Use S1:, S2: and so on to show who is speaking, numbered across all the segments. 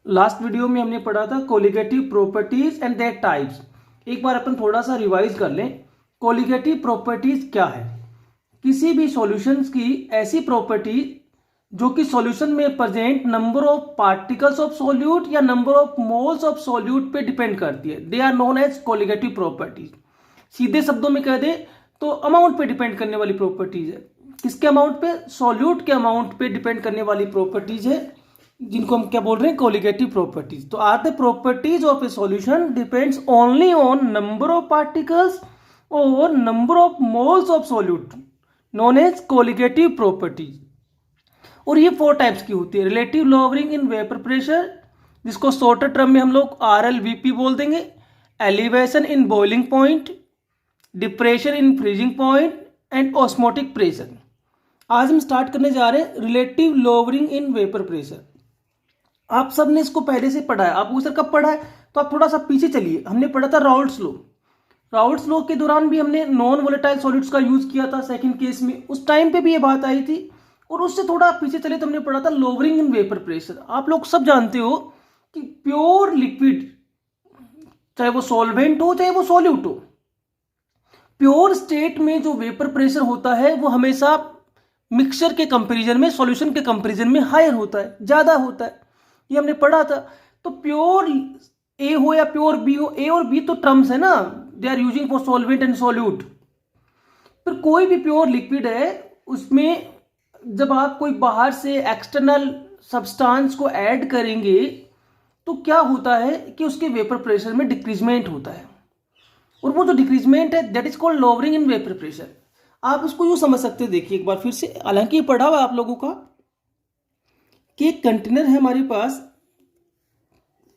S1: Last video में हमने पढ़ा था colligative properties and there types. एक बार अपन थोड़ा सा रिवाइज कर लें। कोलिगेटिव प्रॉपर्टीज क्या है? किसी भी सॉल्यूशंस की ऐसी प्रॉपर्टी जो कि सॉल्यूशन में present number of particles of solute या number of moles of solute पे डिपेंड करती है। They are known as colligative properties. सीधे शब्दों में कह दे तो अमाउंट पे डिपेंड करने वाली प्रॉपर्टीज है। किसके अमाउंट पे? सॉल्यूट के अमाउंट पे डिपेंड करने वाली प्रॉपर्टीज है, जिनको हम क्या बोल रहे हैं? Colligative properties. तो are the properties of a solution depends only on number of particles और number of moles of solute, known as colligative properties. और ये 4 टाइप्स की होती है। Relative lowering in vapour pressure, जिसको शॉर्टर टर्म में हम लोग RLVP बोल देंगे। Elevation in boiling point, depression in freezing point and osmotic pressure. आज हम स्टार्ट करने जा रहे हैं relative lowering in vapour pressure. आप सब ने इसको पहले से पढ़ा है। आपको सर कब पढ़ा है? तो आप थोड़ा सा पीछे चलिए। हमने पढ़ा था राउल्ट्स लॉ। राउल्ट्स लॉ के दौरान भी हमने नॉन वोलेटाइल सॉलिड्स का यूज किया था सेकंड केस में। उस टाइम पे भी ये बात आई थी। और उससे थोड़ा पीछे चले तो हमने पढ़ा था लोअरिंग इन वेपर प्रेशर। आप लोग सब जानते हो कि प्योर लिक्विड, चाहे वो सॉल्वेंट हो चाहे वो सॉल्यूट हो, प्योर स्टेट में जो वेपर प्रेशर होता है वो हमेशा मिक्सचर के कंपैरिजन में, सॉल्यूशन के कंपैरिजन में हायर होता है, ज्यादा होता है। ये हमने पढ़ा था। तो प्योर ए हो या प्योर बी हो, ए और बी तो टर्म्स है ना, they are using for solvent and solute. पर कोई भी प्योर लिक्विड है, उसमें जब आप कोई बाहर से एक्सटर्नल सब्सटेंस को ऐड करेंगे तो क्या होता है कि उसके वेपर प्रेशर में डिक्रीजमेंट होता है। और वो जो डिक्रीजमेंट है that is called lowering in vapour pressure. आप उसको यूं समझ सकते हैं। देखिए एक बार फिर से, हालांकि ये पढ़ा हुआ आप लोगों का कि एक कंटेनर है हमारे पास,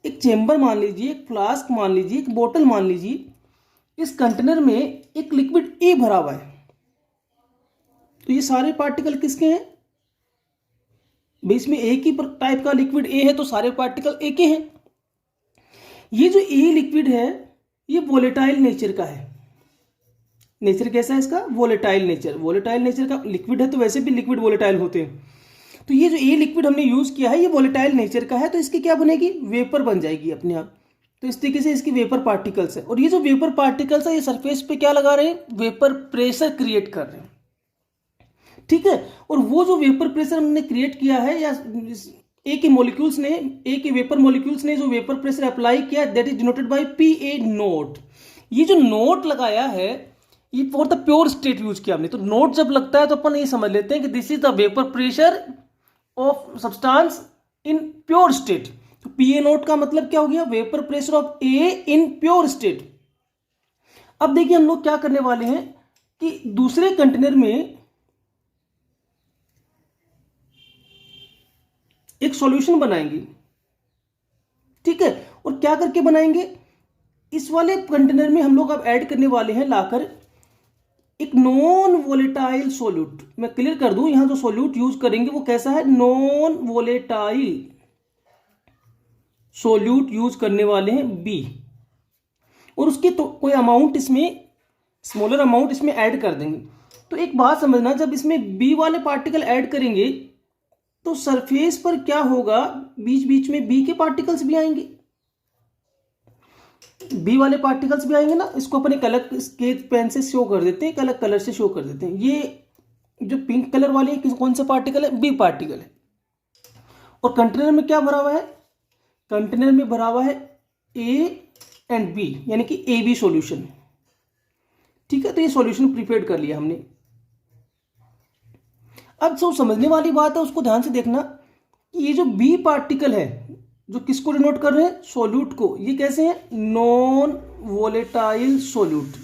S1: एक चेंबर मान लीजिए, एक फ्लास्क मान लीजिए, एक बोतल मान लीजिए। इस कंटेनर में एक लिक्विड ए भरा हुआ है। तो ये सारे पार्टिकल किसके हैं भाई? इसमें एक ही टाइप का लिक्विड ए है तो सारे पार्टिकल ए के हैं। ये जो ए लिक्विड है ये वोलेटाइल नेचर का है। नेचर कैसा है इसका? Volatile nature. वोलेटाइल नेचर का लिक्विड है तो वैसे भी लिक्विड वोलेटाइल होते हैं। तो ये जो ए लिक्विड हमने यूज किया है ये वोलेटाइल नेचर का है। तो इसकी क्या बनेगी? वेपर बन जाएगी अपने आप। तो इस तरीके से इसकी वेपर पार्टिकल्स है। और ये जो वेपर पार्टिकल्स है ये सरफेस पे क्या लगा रहे हैं? वेपर प्रेशर क्रिएट कर रहे हैं। ठीक है। और वो जो वेपर प्रेशर हमने क्रिएट किया है, या ए के मॉलिक्यूल्स ने, ए के वेपर मॉलिक्यूल्स ने जो वेपर प्रेशर अप्लाई किया, that is denoted by PA note. ये जो नोट लगाया है ये for the pure state use किया हमने। तो नोट जब लगता है तो अपन ये समझ लेते हैं कि this is the vapour pressure of substance in pure state. तो PA नोट का मतलब क्या हो गया? Vapour pressure of A in pure state. अब देखिए हम लोग क्या करने वाले हैं कि दूसरे कंटेनर में एक सॉल्यूशन बनाएंगे। ठीक है। और क्या करके बनाएंगे? इस वाले कंटेनर में हम लोग अब ऐड करने वाले हैं लाकर एक नॉन वोलेटाइल सॉल्यूट। मैं क्लियर कर दूं, यहां जो सॉल्यूट यूज करेंगे वो कैसा है? नॉन वोलेटाइल सॉल्यूट यूज करने वाले हैं बी। और उसके तो कोई अमाउंट इसमें, स्मॉलर अमाउंट इसमें ऐड कर देंगे। तो एक बात समझना, जब इसमें बी वाले पार्टिकल ऐड करेंगे तो सरफेस पर क्या होगा? बीच बीच में बी के पार्टिकल्स भी आएंगे, बी वाले पार्टिकल्स भी आएंगे ना। इसको अपन एक अलग स्केच पेन से शो कर देते हैं, एक अलग कलर से शो कर देते हैं। ये जो पिंक कलर वाले कौन सा पार्टिकल है? बी पार्टिकल है। और कंटेनर में क्या भरा हुआ है? कंटेनर में भरा हुआ है ए एंड बी, यानी कि AB सॉल्यूशन। ठीक है। तो ये सॉल्यूशन प्रिपेयर कर लिया हमने। अब जो समझने वाली बात है उसको ध्यान से देखना कि ये जो बी पार्टिकल है, जो किसको डिनोट कर रहे हैं? सॉल्यूट को। ये कैसे हैं? Non volatile solute.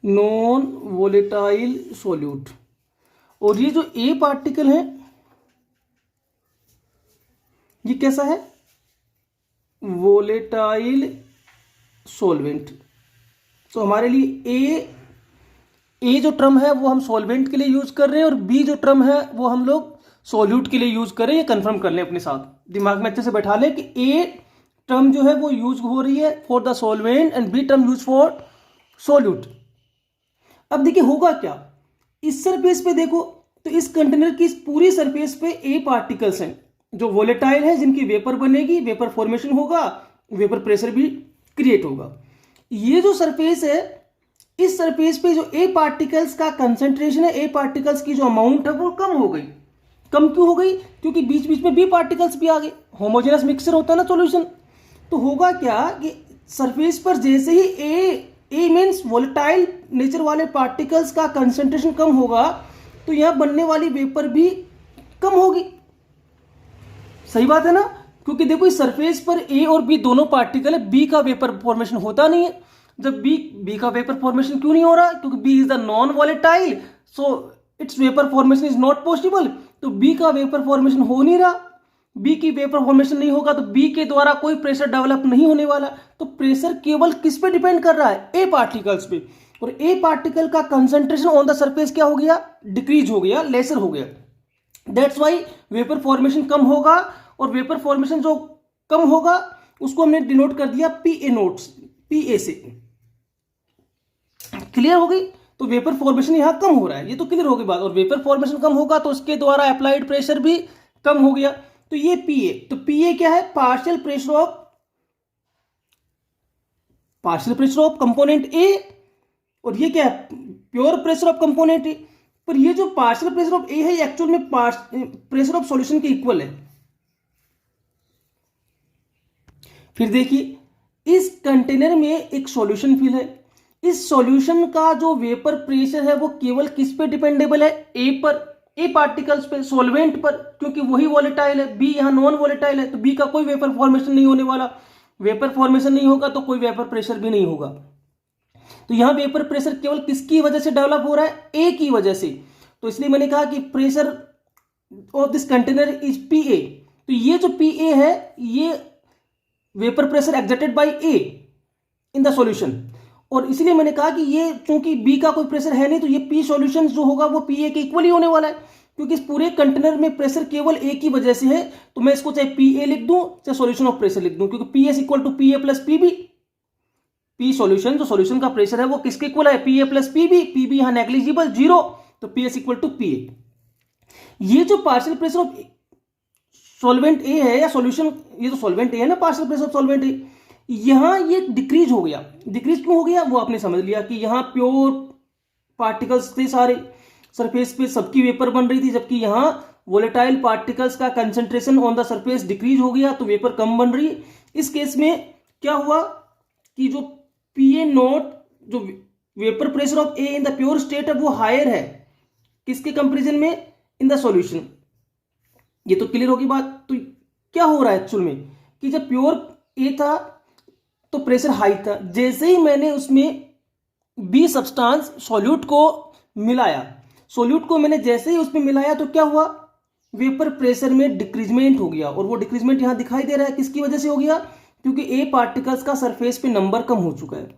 S1: Non volatile solute. और ये जो ए पार्टिकल है ये कैसा है? Volatile solvent. तो हमारे लिए ए जो टर्म है वो हम सॉल्वेंट के लिए यूज कर रहे हैं और बी जो टर्म है वो हम लोग सॉल्यूट के लिए यूज करें। ये कंफर्म कर लें अपने साथ, दिमाग में अच्छे से बैठा लें कि ए टर्म जो है वो यूज हो रही है for the solvent and B term use for solute. अब देखिए होगा क्या? इस सरफेस पे देखो, तो इस कंटेनर की इस पूरी सरफेस पे ए पार्टिकल्स हैं। जो वोलेटाइल है, जिनकी वेपर बनेगी, वेपर फॉर्मेशन होगा, वेपर प्रेशर भी क्रिएट होगा। ये जो सरफेस है, इस सरफेस पे जो ए पार्टिकल्स का कंसेंट्रेशन है, ए पार्टिकल्स की जो अमाउंट है वो कम हो गई। कम क्यों हो गई? क्योंकि बीच बीच में बी पार्टिकल्स भी आ गए। होमोजेनस मिक्सचर होता है ना सॉल्यूशन, तो होगा क्या कि सरफेस पर जैसे ही ए मीन्स वोलेटाइल नेचर वाले पार्टिकल्स का कंसेंट्रेशन कम होगा, तो यहां बनने वाली वेपर भी कम होगी। सही बात है ना? क्योंकि देखो इस सरफेस पर ए और बी दोनों पार्टिकल है, बी का वेपर फॉर्मेशन होता नहीं है। जब बी का वेपर फॉर्मेशन क्यों नहीं हो रहा? क्योंकि B is the non volatile, so its vapour formation is not possible. तो बी का वेपर फॉर्मेशन हो नहीं रहा। बी की वेपर फॉर्मेशन नहीं होगा तो बी के द्वारा कोई प्रेशर डेवलप नहीं होने वाला। तो प्रेशर केवल किस पे डिपेंड कर रहा है? ए पार्टिकल्स पे। और ए पार्टिकल का कंसंट्रेशन ऑन द सरफेस क्या हो गया? डिक्रीज हो गया, लेसर हो गया। दैट्स वाई वेपर फॉर्मेशन कम होगा, और वेपर फॉर्मेशन जो कम होगा उसको हमने डिनोट कर दिया P A notes, P A से। क्लियर हो गई? तो वेपर फॉर्मेशन यहां कम हो रहा है, ये तो क्लियर हो गई बात। और वेपर फॉर्मेशन कम होगा तो उसके द्वारा अप्लाइड प्रेशर भी कम हो गया। तो ये पी ए, तो पी ए क्या है? पार्शियल प्रेशर ऑफ कंपोनेंट ए, और ये क्या है? प्योर प्रेशर ऑफ कंपोनेंट ए। पर ये जो पार्शियल प्रेशर ऑफ ए है, एक्चुअल में प्रेशर ऑफ सॉल्यूशन के इक्वल है। फिर देखिए, इस कंटेनर में एक सॉल्यूशन फिल है। इस सॉल्यूशन का जो वेपर प्रेशर है वो केवल किस पे डिपेंडेबल है? ए पर, ए पार्टिकल्स पे, सॉल्वेंट पर, क्योंकि वही वॉलेटाइल है। बी यहां नॉन वॉलेटाइल है, तो बी का कोई वेपर फॉर्मेशन नहीं होने वाला। वेपर फॉर्मेशन नहीं होगा तो कोई वेपर प्रेशर भी नहीं होगा। तो यहां वेपर प्रेशर केवल किसकी वजह से डेवलप हो रहा है? ए की वजह से। तो इसलिए मैंने कहा कि pressure of this container is P A. तो ये जो पी ए है, ये vapour pressure exerted by A in the solution. और इसलिए मैंने कहा कि ये चूंकि बी का कोई प्रेशर है नहीं, तो ये पी सॉल्यूशन जो होगा वो पी ए के इक्वल ही होने वाला है। क्योंकि इस पूरे कंटेनर में प्रेशर केवल ए की वजह से है, तो मैं इसको चाहे पी ए लिख दूं चाहे सॉल्यूशन ऑफ प्रेशर लिख दूं, क्योंकि P S equal to P A plus P B. P solution, जो सॉल्यूशन का प्रेशर है वो किसके इक्वल है? P A plus P B. P B यहां नेग्लिजिबल, जीरो, तो P S equal to P A. ये जो partial pressure of solvent A है या सॉल्यूशन, ये तो सॉल्वेंट ए है ना, partial pressure of solvent A, यहां ये डिक्रीज हो गया। डिक्रीज क्यों हो गया वो आपने समझ लिया कि यहां प्योर पार्टिकल्स थे सारे सरफेस पे, सबकी वेपर बन रही थी, जबकि यहां वोलेटाइल पार्टिकल्स का concentration on the surface decrease हो गया, तो वेपर कम बन रही है। इस केस में क्या हुआ कि जो पी ए नोट, जो vapour pressure of A in the pure state है, वो हायर है किसके कंपेरिजन में? In the solution. ये तो क्लियर होगी बात। तो क्या हो रहा है एक्चुअल में कि जब प्योर ए था तो प्रेशर हाई था। जैसे ही मैंने उसमें बी सब्सटेंस सॉल्यूट को मिलाया, सॉल्यूट को मैंने जैसे ही उसमें मिलाया तो क्या हुआ? वेपर प्रेशर में डिक्रीजमेंट हो गया। और वो डिक्रीजमेंट यहां दिखाई दे रहा है, किसकी वजह से हो गया? क्योंकि ए पार्टिकल्स का सरफेस पे नंबर कम हो चुका है,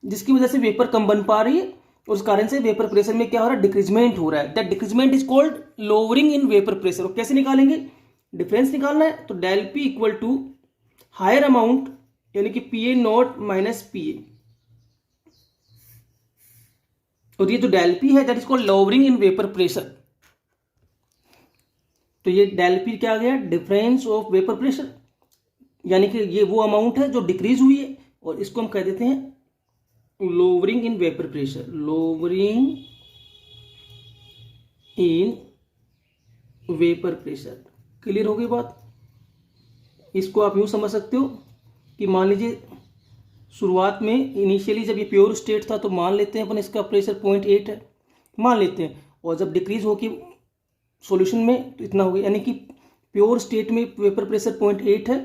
S1: जिसकी वजह से वेपर कम बन पा रही है। उस कारण से वेपर प्रेशर में क्या हो रहा है? डिक्रीजमेंट हो रहा है। That decreasement is called lowering in vapour pressure. और कैसे निकालेंगे? डिफरेंस निकालना है, तो del P equal to higher amount, यानी कि P A not minus P A, और ये जो डेल पी है that is called lowering in vapour pressure. तो ये डेल पी क्या आ गया? डिफरेंस ऑफ वेपर प्रेशर, यानी कि ये वो अमाउंट है जो डिक्रीज हुई है, और इसको हम कह देते हैं lowering in vapour pressure. Lowering in vapour pressure. Clear हो गई बात? इसको आप यूं समझ सकते हो कि मान लीजिए शुरुआत में इनिशियली जब ये प्योर स्टेट था तो मान लेते हैं अपन इसका प्रेशर 0.8 है, मान लेते हैं, और जब डिक्रीज हो कि सॉल्यूशन में तो इतना हो गया, यानी कि प्योर स्टेट में वेपर प्रेशर 0.8 है,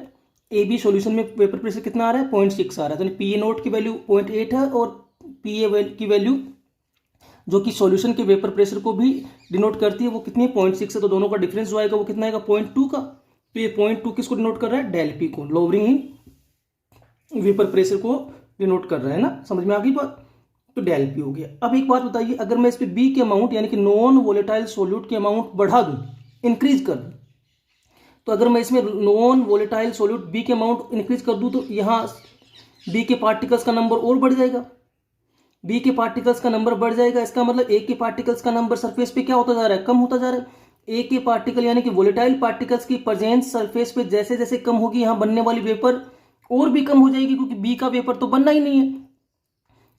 S1: ए बी सॉल्यूशन में वेपर प्रेशर कितना आ रहा है? 0.6 आ रहा है। तो पी ए नोट की वैल्यू 0.8 है, और पी ए की वैल्यू जो कि सॉल्यूशन के वेपर प्रेशर को भी डिनोट करती है वो कितनी है? 0.6 है। तो दोनों का डिफरेंस जो आएगा वो कितना आएगा? 0.2 का। तो ये 0.2 किसको डिनोट कर रहा है? डेल पी को, लोअरिंग इन वेपर प्रेशर को डिनोट कर रहा है ना। समझ में आ गई बात? तो डेल पी हो गया। अब एक बात बताइए, अगर मैं इस पे बी के अमाउंट यानी कि नॉन वोलेटाइल सोल्यूट के अमाउंट बढ़ा दूं, इंक्रीज कर दूं, तो अगर मैं इसमें नॉन वोलेटाइल सोल्यूट बी के अमाउंट इंक्रीज कर दूं तो यहाँ बी के पार्टिकल्स का नंबर और बढ़ जाएगा। बी के पार्टिकल्स का नंबर बढ़ जाएगा, इसका मतलब ए के पार्टिकल्स का नंबर सरफेस पे क्या होता जा रहा है? कम होता जा रहा है। ए के पार्टिकल यानी कि वोलेटाइल पार्टिकल्स की प्रेजेंस सरफेस पे जैसे जैसे कम होगी, यहाँ बनने वाली वेपर और भी कम हो जाएगी, क्योंकि बी का वेपर तो बनना ही नहीं है।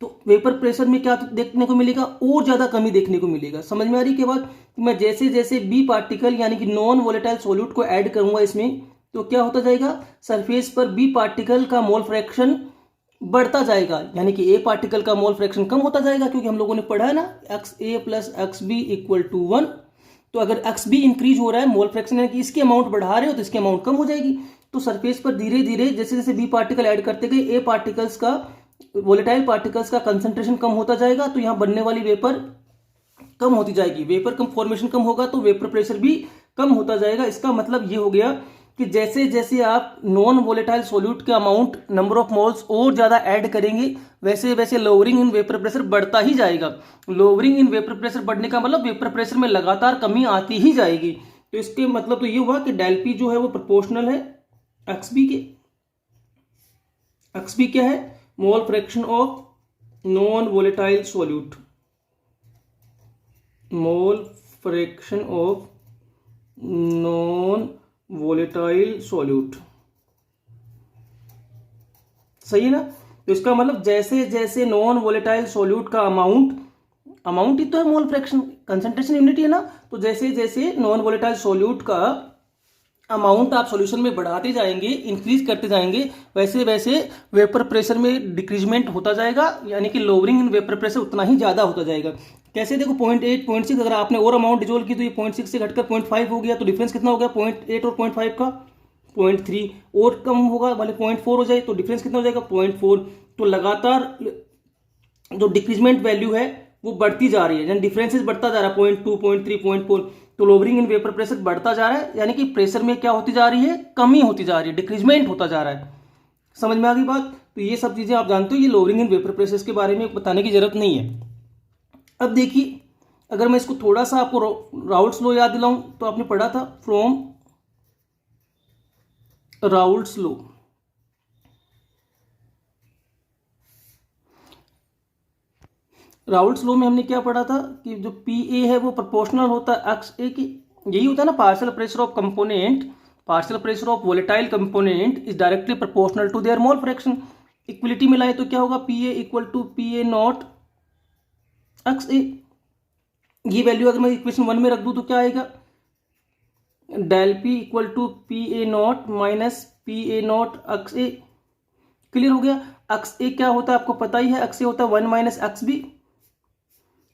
S1: तो वेपर प्रेशर में क्या देखने को मिलेगा, और ज्यादा कमी देखने को मिलेगा। समझ में आ रही है कि बात। मैं जैसे जैसे बी पार्टिकल यानी कि नॉन वोलेटाइल सॉल्यूट को ऐड करूंगा इसमें, तो क्या होता जाएगा, सरफेस पर बी पार्टिकल का मोल फ्रैक्शन बढ़ता जाएगा, यानी कि ए पार्टिकल का मोल फ्रैक्शन कम होता जाएगा, क्योंकि हम लोगों ने पढ़ा है ना x A plus x B equal to 1। तो अगर एक्स बी इंक्रीज हो रहा है, मोल फ्रैक्शन यानी कि इसकी अमाउंट बढ़ा रहे हो, तो इसकी अमाउंट कम हो जाएगी। तो सरफेस पर धीरे धीरे जैसे जैसे बी पार्टिकल ऐड करते गए, ए पार्टिकल्स का, वोलेटाइल पार्टिकल्स का कंसंट्रेशन कम होता जाएगा, तो यहाँ बनने वाली वेपर कम होती जाएगी। वेपर कम फॉर्मेशन कम होगा तो वेपर प्रेशर भी कम होता जाएगा। इसका मतलब ये हो गया कि जैसे जैसे आप नॉन वोलेटाइल सॉल्यूट के अमाउंट, नंबर ऑफ मोल्स और ज्यादा ऐड करेंगे, वैसे वैसे लोअरिंग इन वेपर प्रेशर बढ़ता ही जाएगा। लोअरिंग इन वेपर प्रेशर बढ़ने का मतलब वेपर प्रेशर में लगातार कमी आती ही जाएगी। तो इसके मतलब तो ये हुआ कि डेल पी जो है वो प्रोपोर्शनल है एक्स बी के। एक्स बी क्या है, मोल fraction of non volatile solute, mole fraction of non volatile solute. सही है ना। तो इसका मतलब जैसे जैसे नॉन वोलेटाइल सॉल्यूट का अमाउंट ही तो है मोल फ्रैक्शन, कंसंट्रेशन यूनिट है ना। तो जैसे जैसे नॉन वोलेटाइल सॉल्यूट का अमाउंट आप सॉल्यूशन में बढ़ाते जाएंगे, इंक्रीज करते जाएंगे, वैसे वैसे वेपर प्रेशर में डिक्रीजमेंट होता जाएगा, यानी कि लोअरिंग इन वेपर प्रेशर उतना ही ज्यादा होता जाएगा। कैसे, देखो 0.8 0.6 अगर आपने और अमाउंट डिजोल्व की तो ये 0.6 से घटकर 0.5 हो गया, तो डिफरेंस कितना हो गया 0.8 और 0.5 का 0.3, और कम होगा भले 0.4 हो जाए तो डिफरेंस कितना हो जाएगा 0.4। तो लगातार जो डिक्रीजमेंट वैल्यू है वो बढ़ती जा रही है, यानी डिफरेंसेस बढ़ता जा रहा है 0.2 0.3 0.4। तो लोअरिंग इन वेपर प्रेशर बढ़ता जा रहा है, यानी कि प्रेशर में क्या होती जा रही है, कमी होती जा रही है, डिक्रीजमेंट होता जा रहा है। समझ में आ गई बात। तो ये सब चीजें आप जानते हो, ये लोअरिंग इन वेपर प्रेशर के बारे में बताने की जरूरत नहीं है। अब देखिए, अगर मैं इसको थोड़ा सा आपको राउल्ट्स लॉ याद दिलाऊं, तो आपने पढ़ा था from Raoult's law. Raoult's law में हमने क्या पढ़ा था कि जो पी ए है वो प्रोपोर्शनल होता है एक्स ए की। यही होता है ना, partial pressure of component, partial pressure of volatile component is directly proportional to their mole fraction. Equality में लाए तो क्या होगा, P A equal to P A naught X A. ये वैल्यू अगर मैं इक्वेशन 1 में रख दूं तो क्या आएगा, del P equal to P A not minus P A naught X A. Clear हो गया। एक्स ए क्या होता है आपको पता ही है, एक्स ए होता है 1 minus X B,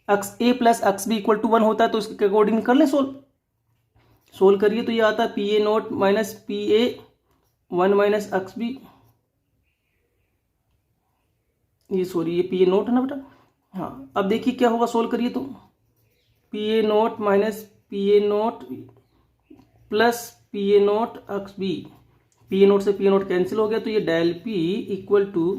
S1: X A plus x B equal to 1 होता है। तो इसके अकॉर्डिंग कर लें सोल्व करिए, तो ये आता है P A not minus P A 1 minus X B, ये सॉरी ये पी ए नॉट है ना बेटा। हाँ, अब देखिए क्या होगा, सोल्व करिए तो P A not minus P A naught plus P A naught X B, P A naught से पी ए नॉट कैंसिल हो गया, तो ये del P equal to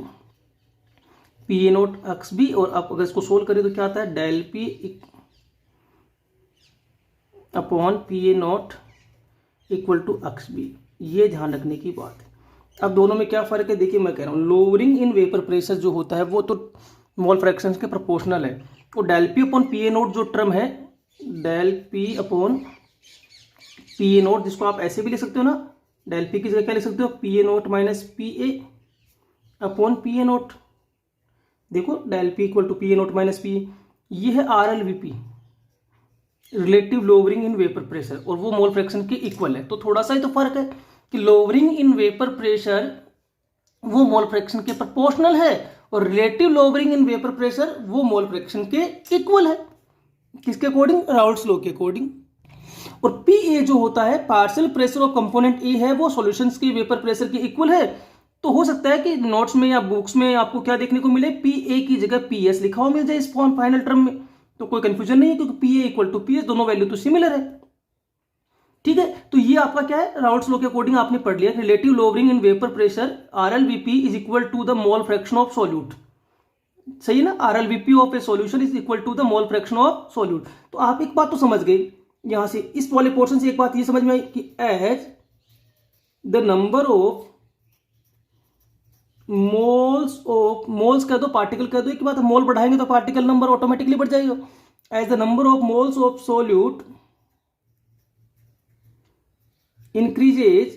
S1: P A naught X B. और आप अगर इसको सोल्व करें तो क्या आता है, del P upon P A naught equal to X B. ये ध्यान रखने की बात है। अब दोनों में क्या फर्क है, देखिए मैं कह रहा हूँ लोअरिंग इन वेपर प्रेशर जो होता है वो तो मोल फ्रैक्शन के प्रोपोर्शनल है। तो del P upon P A naught जो टर्म है, del P upon P A naught, जिसको आप ऐसे भी लिख सकते हो ना, डेल पी की जगह क्या लिख सकते हो, P A not minus P A upon P A naught. देखो del P equal to P A not minus P A, ये है R L V P, relative lowering in vapour pressure, और वो मोल फ्रैक्शन के equal है। तो थोड़ा सा ही तो फर्क है कि लोअरिंग इन वेपर प्रेशर वो मोल फ्रैक्शन के प्रोपोर्शनल है, और relative lowering in vapour pressure वो मोल फ्रैक्शन के इक्वल है। किसके अकॉर्डिंग, राउल्ट्स लॉ के अकॉर्डिंग। और पी ए जो होता है पार्शियल प्रेशर ऑफ कंपोनेंट ए है, वो सॉल्यूशंस के वेपर प्रेशर के इक्वल है। तो हो सकता है कि नोट्स में या बुक्स में आपको क्या देखने को मिले, पी ए की जगह पी एस लिखा हुआ मिल जाए इस फॉर्म फाइनल टर्म में, तो कोई कंफ्यूजन नहीं है, क्योंकि P A equal to P S, दोनों वैल्यू तो सिमिलर है। ठीक है, तो ये आपका क्या है, राउल्ट्स लॉ के अकॉर्डिंग आपने पढ़ लिया, relative lowering in vapour pressure RLVP is equal to the mole fraction of solute. सही है ना, RLVP of a solution is equal to the mole fraction of solute. तो आप एक बात तो समझ गए यहां से, इस वाले पोर्शन से एक बात ये समझ में आई कि as the number of moles कह दो, पार्टिकल कह दो, एक बात मोल बढ़ाएंगे तो पार्टिकल नंबर ऑटोमेटिकली बढ़ जाएगा। As the number of moles of solute increases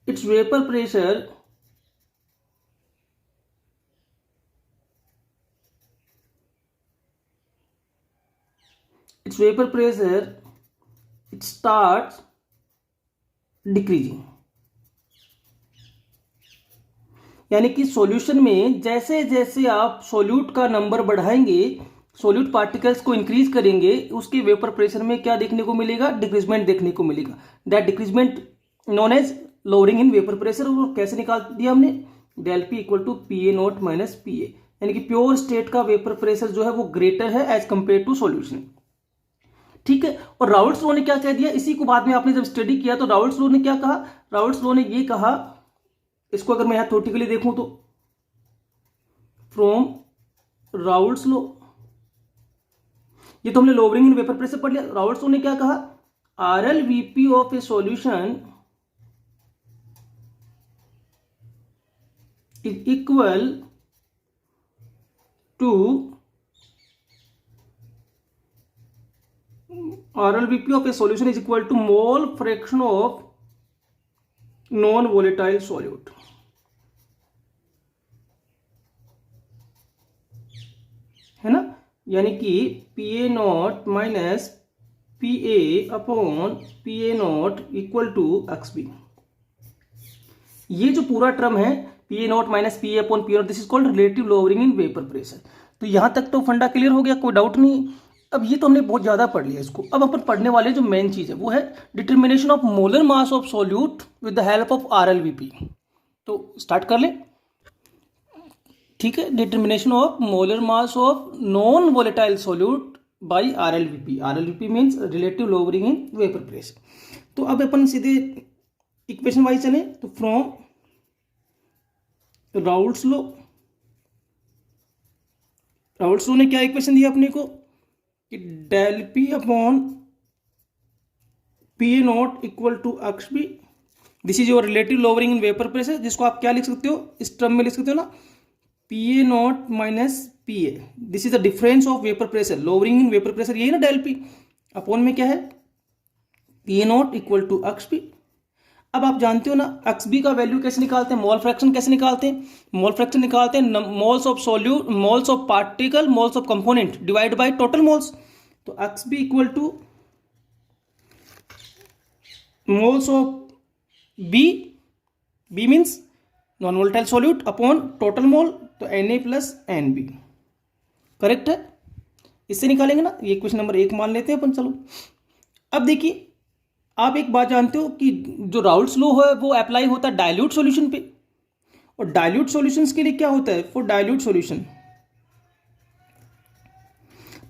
S1: its vapor pressure it starts decreasing। यानी कि सॉल्यूशन में जैसे जैसे आप सोल्यूट का नंबर बढ़ाएंगे, सोल्यूट पार्टिकल्स को इंक्रीज करेंगे, उसके वेपर प्रेशर में क्या देखने को मिलेगा? डिक्रीजमेंट देखने को मिलेगा। That decreasement known as lowering in vapour pressure. और कैसे निकाल दिया हमने? Del P equal to P A not minus P A, यानी कि प्योर स्टेट का वेपर प्रेशर जो है वो ग्रेटर है एज कंपेयर टू सॉल्यूशन। ठीक है। और राउल्ट्स लॉ ने क्या कह दिया? इसी को बाद में आपने जब स्टडी किया तो राउल्ट्स लॉ ने क्या कहा? राउल्ट्स लॉ ने ये कहा, इसको अगर मैं यहां थ्योरेटिकली देखूं तो फ्रॉम राउल्ट्स लॉ, ये तो हमने लोअरिंग इन वेपर प्रेशर पढ़ लिया। राउल्ट्स लॉ ने क्या कहा? RLVP of a solution is equal to RLVP of a solution is equal to mole fraction of non-volatile solute। है ना? यानी कि PA naught minus PA upon PA naught equal to XB। ये जो पूरा टर्म है PA naught minus PA upon PA naught, this is called relative lowering in vapour pressure. तो यहां तक तो फंडा क्लियर हो गया, कोई डाउट नहीं। अब ये तो हमने बहुत ज्यादा पढ़ लिया इसको। अब अपन पढ़ने वाले जो मेन चीज है वो है determination of molar mass of solute with the help of RLVP। तो स्टार्ट कर ले। ठीक है, determination of molar mass of non volatile solute by RLVP। RLVP means relative lowering in vapour pressure. तो अब अपन सीधे इक्वेशन वाइज चले। तो from Raoult's law, Raoult's law ने क्या इक्वेशन दिया अपने को कि del P upon P A naught equal to XB। This is your relative lowering in vapour pressure, जिसको आप क्या लिख सकते हो? इस टर्म में लिख सकते हो ना, P A not minus P A. This is the difference of vapour pressure, lowering in vapour pressure, यही ना डेल पी। अपॉन में क्या है? P A naught equal to XB। अब आप जानते हो ना XB का वैल्यू कैसे निकालते हैं? मोल फ्रैक्शन कैसे निकालते हैं? मोल फ्रैक्शन निकालते हैं moles of solute, moles of particle, moles of component divide by total moles. तो XB equal to moles of B means non volatile solute upon total mole, तो Na प्लस NB। करेक्ट है? इससे निकालेंगे ना, ये question number 1 मान लेते हैं अपन। चलो अब देखिए, आप एक बात जानते हो कि जो राउल्ट्स लॉ है वो अप्लाई होता है डाइल्यूट सॉल्यूशन पे। और डाइल्यूट सॉल्यूशंस के लिए क्या होता है? फॉर डाइल्यूट सॉल्यूशन,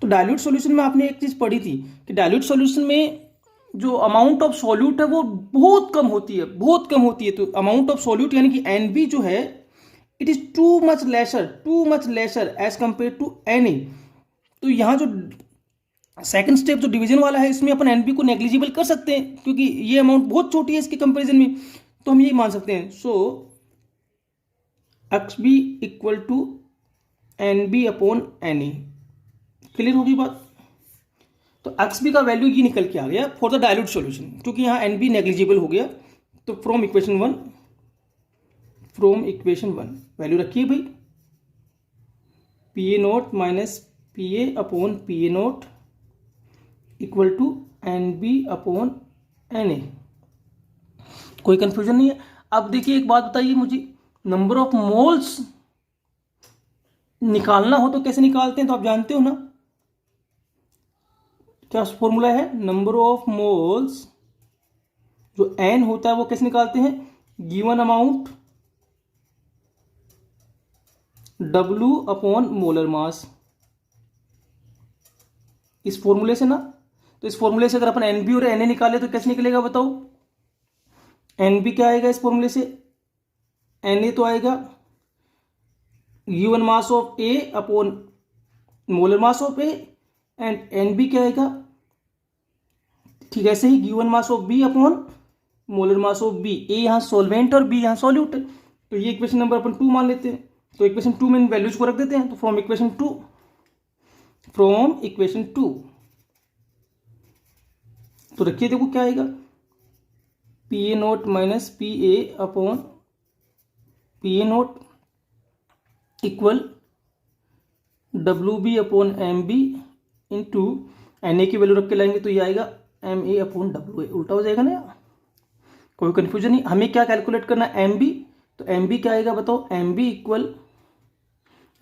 S1: तो डाइल्यूट सॉल्यूशन में आपने एक चीज पढ़ी थी कि डाइल्यूट सॉल्यूशन में जो अमाउंट ऑफ सॉल्यूट है वो बहुत कम होती है, बहुत कम होती है। तो अमाउंट ऑफ सॉल्यूट यानी कि NB जो है it is too much lesser as compare to Na। तो यहाँ जो सेकंड स्टेप जो डिवीजन वाला है, इसमें अपन NB को नेग्लिजिबल कर सकते हैं क्योंकि ये अमाउंट बहुत छोटी है इसके कंपैरिजन में। तो हम ये मान सकते हैं, so XB equal to NB upon Na। Clear होगी बात? तो XB का वैल्यू ये निकल के आ गया फॉर द डाइल्यूट सॉल्यूशन, क्योंकि यहाँ NB नेग्लिजिबल हो गया। तो फ्रॉम इक्वेशन वन वैल्यू रखिए भाई, PA naught minus PA upon PA naught equal to NB upon Na। कोई कंफ्यूजन नहीं है? अब देखिए एक बात बताइए मुझे, नंबर ऑफ मोल्स निकालना हो तो कैसे निकालते हैं? तो आप जानते हो ना क्या फॉर्मूला है? नंबर ऑफ मोल्स जो N होता है वो कैसे निकालते हैं? Given amount W upon molar मास, इस फॉर्मूले से ना। तो इस फॉर्मूले से अगर अपन NB और Na निकाले तो कैसे निकलेगा बताओ? NB क्या आएगा इस फॉर्मूले से? Na तो आएगा given mass of A upon molar mass of A, and NB क्या आएगा? ठीक है, ऐसे ही given mass of B upon molar mass of B। A यहाँ सॉल्वेंट और B यहाँ सॉल्यूट है। तो ये इक्वेशन नंबर अपन 2 मान लेते हैं। तो इक्वेशन 2 में इन वैल्यूज को रख देते हैं। तो फ्रॉम इक्वेशन 2 तो रखिए, देखो क्या आएगा, P A naught minus P A upon P A naught equal W B upon M B into N A की वैल्यू रख के लाएंगे तो ये आएगा M A upon W A. उल्टा हो जाएगा ना, कोई कंफ्यूजन नहीं। हमें क्या कैलकुलेट करना है, एम बी। तो एम बी क्या आएगा बताओ, M B equal,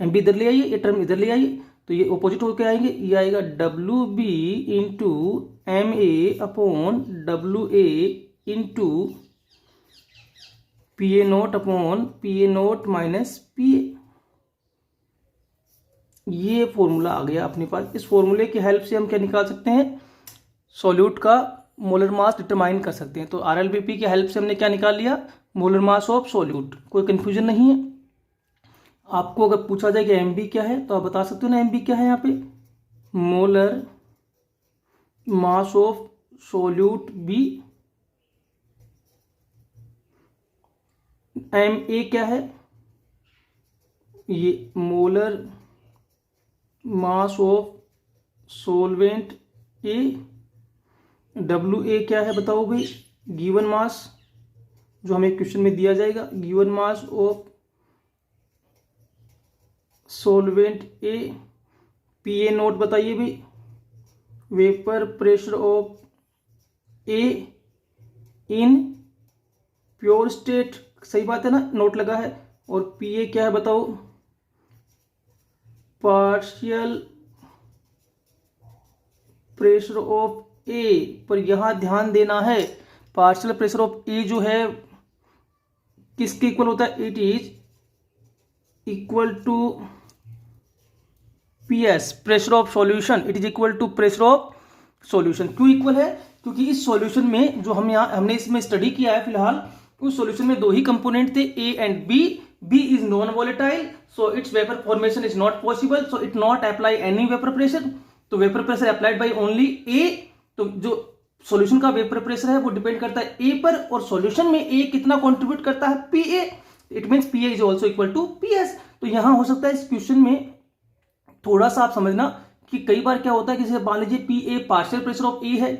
S1: M B इधर ले आइए, ये टर्म इधर ले आइए, तो ये ऑपोजिट होकर आएंगे, ये आएगा W B into M A upon W A into P A naught upon P A naught minus P A. ये फॉर्मूला आ गया अपने पास। इस फॉर्मूले की हेल्प से हम क्या निकाल सकते हैं, सॉल्यूट का मोलर मास डिटरमाइन कर सकते हैं। तो आरएलबीपी की हेल्प से हमने क्या निकाल लिया, मोलर मास ऑफ सॉल्यूट। कोई कंफ्यूजन नहीं है। आपको अगर पूछा जाए कि एमबी क्या है तो आप बता सकते हो ना, एमबी क्या है यहाँ पे, molar mass of solute B. M A क्या है, ये molar mass of solvent A. W A क्या है बताओ भाई, गिवन मास, जो हमें क्वेश्चन में दिया जाएगा, given mass of solvent A. P A note बताइए भाई, vapour pressure of A in pure state, सही बात है ना, नोट लगा है। और पी ए क्या है बताओ, पार्शियल प्रेशर ऑफ ए। पर यहां ध्यान देना है, पार्शियल प्रेशर ऑफ ए जो है किसके इक्वल होता है, it is equal to P S, pressure of solution. It is equal to pressure of solution. क्यों इक्वल है, क्योंकि इस सॉल्यूशन में जो हमने इसमें स्टडी किया है फिलहाल, उस सॉल्यूशन में दो ही कंपोनेंट थे, A and B. B is non volatile, so its vapour formation is not possible, so it not apply any vapour pressure. तो vapour pressure applied by only A. तो जो सॉल्यूशन का वेपर प्रेशर है वो depend करता है ए पर, और सॉल्यूशन में ए कितना कंट्रीब्यूट करता है, P A. It means P A is also equal to P S. तो यहां हो सकता है इस क्वेश्चन में थोड़ा सा आप समझना कि कई बार क्या होता है कि मान लीजिए P A partial pressure of A है,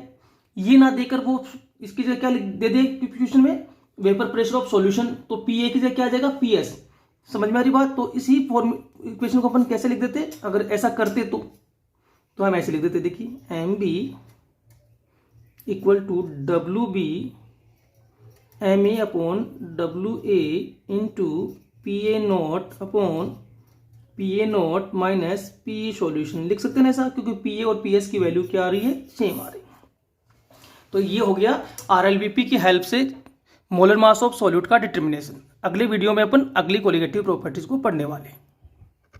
S1: ये ना देकर वो इसकी जगह क्या दे दे क्वेश्चन में, वेपर प्रेशर ऑफ सॉल्यूशन, तो पी ए की जगह क्या आ जाएगा, पी एस। समझ में आ रही बात। तो इसी इक्वेशन को अपन कैसे लिख देते, अगर ऐसा करते तो हम ऐसे लिख देते, देखिए M B equal to W B M A upon W A into P A naught upon P A not minus P solution. लिख सकते हैं ना ऐसा, क्योंकि पी ए और पी एस की वैल्यू क्या आ रही है, सेम आ रही है। तो ये हो गया आरएलबीपी की हेल्प से मोलर मास ऑफ सॉल्यूट का डिटर्मिनेशन। अगले वीडियो में अपन अगली कोलिगेटिव प्रॉपर्टीज को पढ़ने वाले हैं।